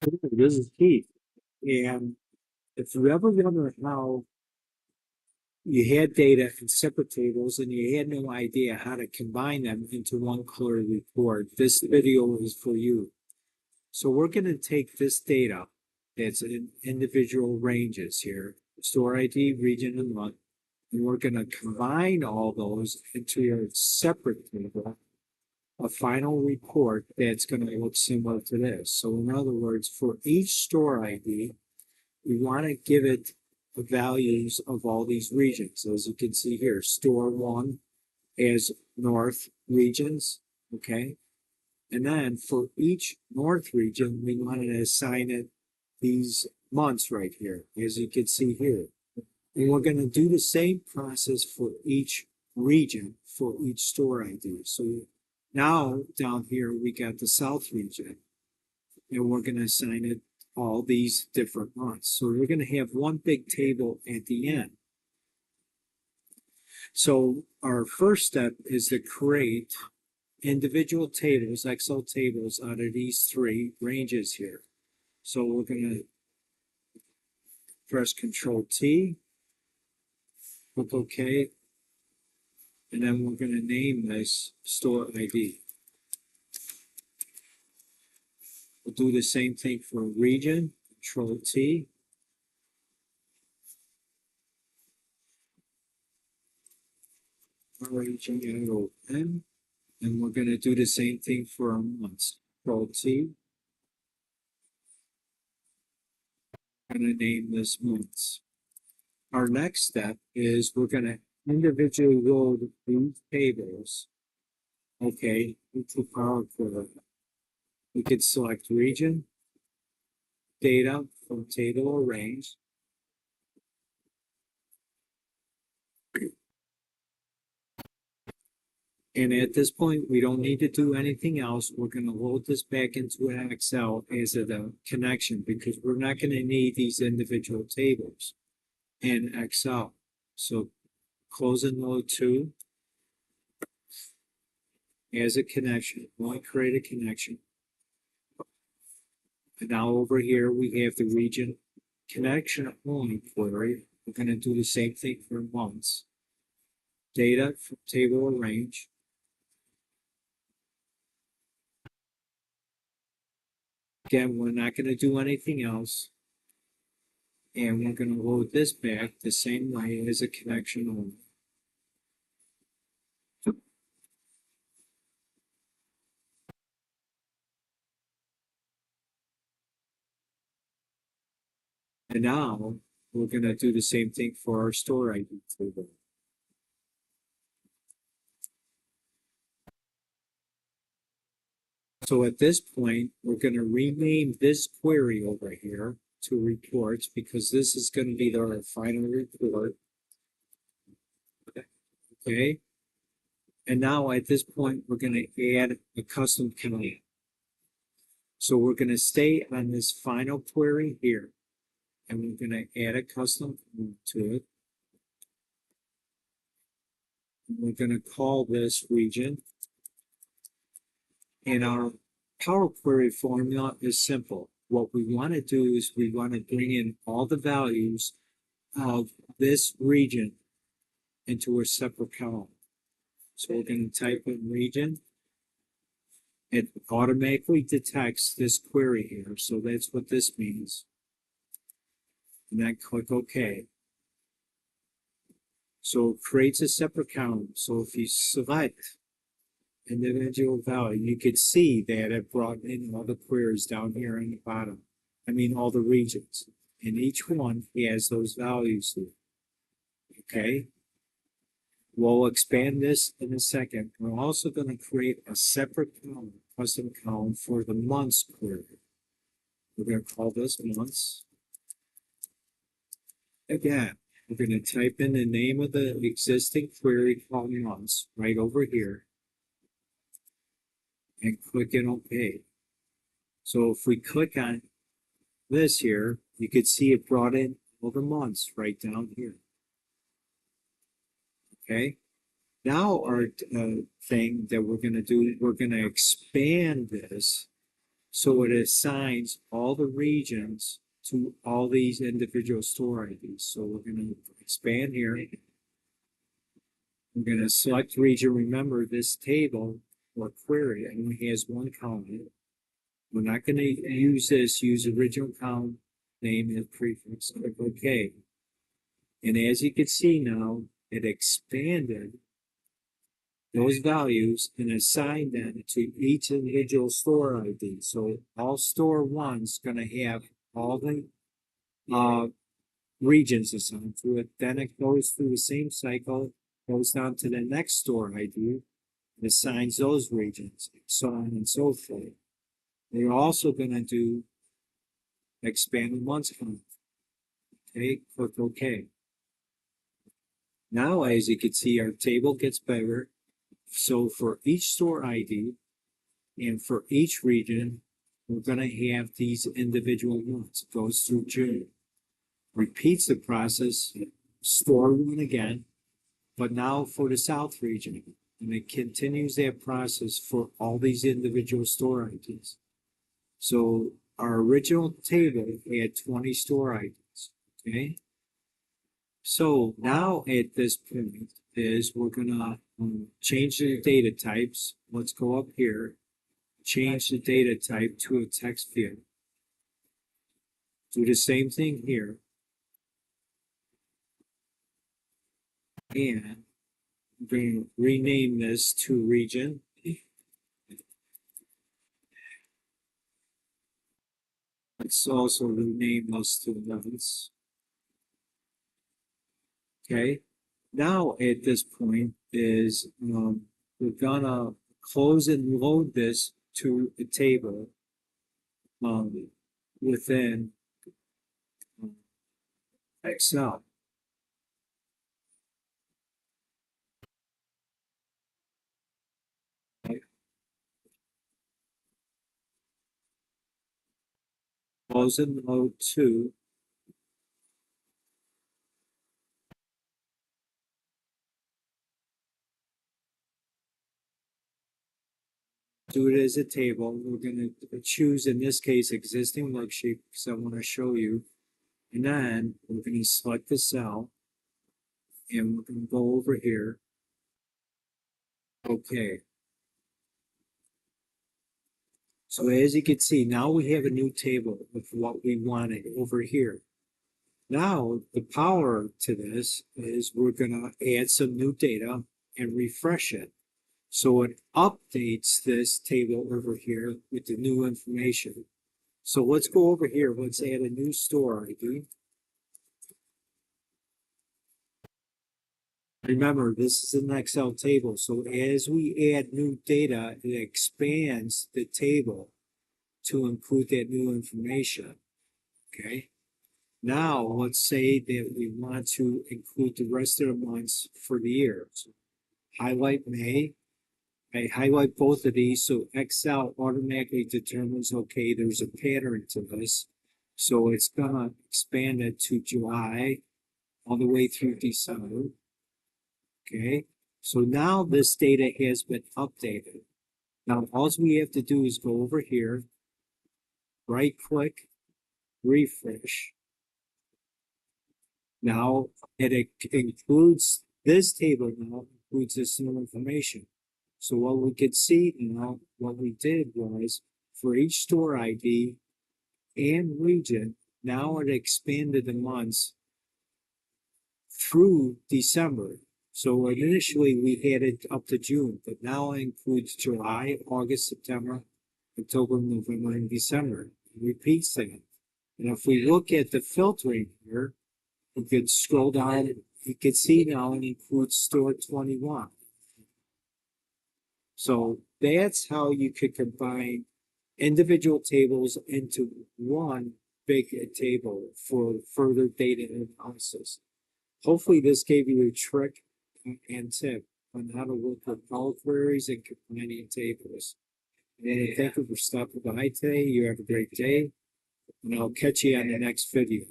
This is Keith. And if you ever wonder how you had data in separate tables and you had no idea how to combine them into one clear report, this video is for you. So we're going to take this data that's in individual ranges here, store ID, region, and month, and we're going to combine all those into a separate table, a final report that's going to look similar to this. So in other words, for each store ID, we want to give it the values of all these regions. So as you can see here, store one as north regions, okay? And then for each north region, we want to assign it these months right here, as you can see here. And we're going to do the same process for each region, for each store ID. So now down here, we got the south region, and we're going to assign it all these different months. So we're going to have one big table at the end. So our first step is to create individual tables, Excel tables, out of these three ranges here. So we're going to press Control T, click OK, and then we're going to name this store ID. We'll do the same thing for region, Control T. REGION, and we're going to do the same thing for our months. Control T. I'm going to name this months. Our next step is we're going to individually load these tables, okay, into Power Query. We could select region, data from table or range. And at this point, we don't need to do anything else. We're going to load this back into an Excel as a connection because we're not going to need these individual tables in Excel. So close and load to as a connection. Only create a connection. And now over here, we have the region connection only query. We're going to do the same thing for months. Data from table or range. Again, we're not going to do anything else. And we're going to load this back the same way as a connection only. And now we're going to do the same thing for our store ID table. So at this point, we're going to rename this query over here to reports because this is going to be our final report. Okay. And now at this point, we're going to add a custom command. So we're going to stay on this final query here. And we're going to add a custom command to it. And we're going to call this region. And our Power Query formula is simple. What we want to do is we want to bring in all the values of this region into a separate column. So we're going to type in region. It automatically detects this query here. So that's what this means. And then click OK. So it creates a separate column. So if you select individual value, you could see that it brought in all the queries down here in the bottom. I mean, all the regions. And each one has those values here. Okay? We'll expand this in a second. We're also going to create a separate column, custom column for the months query. We're going to call this months. Again, we're going to type in the name of the existing query called months right over here. And click in OK. So if we click on this here, you could see it brought in all the months right down here. Okay. Now our thing that we're going to do, we're going to expand this So it assigns all the regions to all these individual store IDs. So we're going to expand here. We're going to select region. Remember, this table or query only has one column. We're not going to use this, use original column name as prefix. Click OK. And as you can see now, it expanded those values and assigned them to each individual store ID. So all store one's going to have all the regions assigned to it. Then it goes through the same cycle, goes down to the next store ID, and assigns those regions, so on and so forth. They're also going to do expanded months count. Okay, click OK. Now, as you can see, our table gets better. So for each store ID and for each region, we're going to have these individual ones. It goes through June. Repeats the process, store one again, but now for the South region. And it continues that process for all these individual store IDs. So our original table had 20 store IDs, okay? So now at this point is we're gonna change the data types. Let's go up here, change the data type to a text field. Do the same thing here. And I'm going to rename this to region. Let's also rename this to months. Okay. Now at this point is we're gonna close and load this to a table within Excel. Close and load to do it as a table. We're going to choose, in this case, existing worksheet because I want to show you. And then we're going to select the cell and we're going to go over here. Okay. So as you can see, now we have a new table of what we wanted over here. Now the power to this is we're going to add some new data and refresh it. So it updates this table over here with the new information. So let's go over here. Let's add a new store ID. Remember, this is an Excel table. So as we add new data, it expands the table to include that new information. Okay. Now let's say that we want to include the rest of the months for the year. So highlight May. I highlight both of these so Excel automatically determines, okay, there's a pattern to this. So it's gonna expand it to July all the way through December. Okay, so now this data has been updated. Now all we have to do is go over here, right click, refresh. Now it includes this table now, includes this new information. So what we could see now, what we did was for each store ID and region, now it expanded the months through December. So initially we had it up to June, but now it includes July, August, September, October, November, and December. It repeats that. And if we look at the filtering here, we could scroll down, you can see now it includes store 21. So that's how you could combine individual tables into one big table for further data analysis. Hopefully this gave you a trick and tip on how to work with power queries and combining tables. And thank you for stopping by today. You have a great day, and I'll catch you on the next video.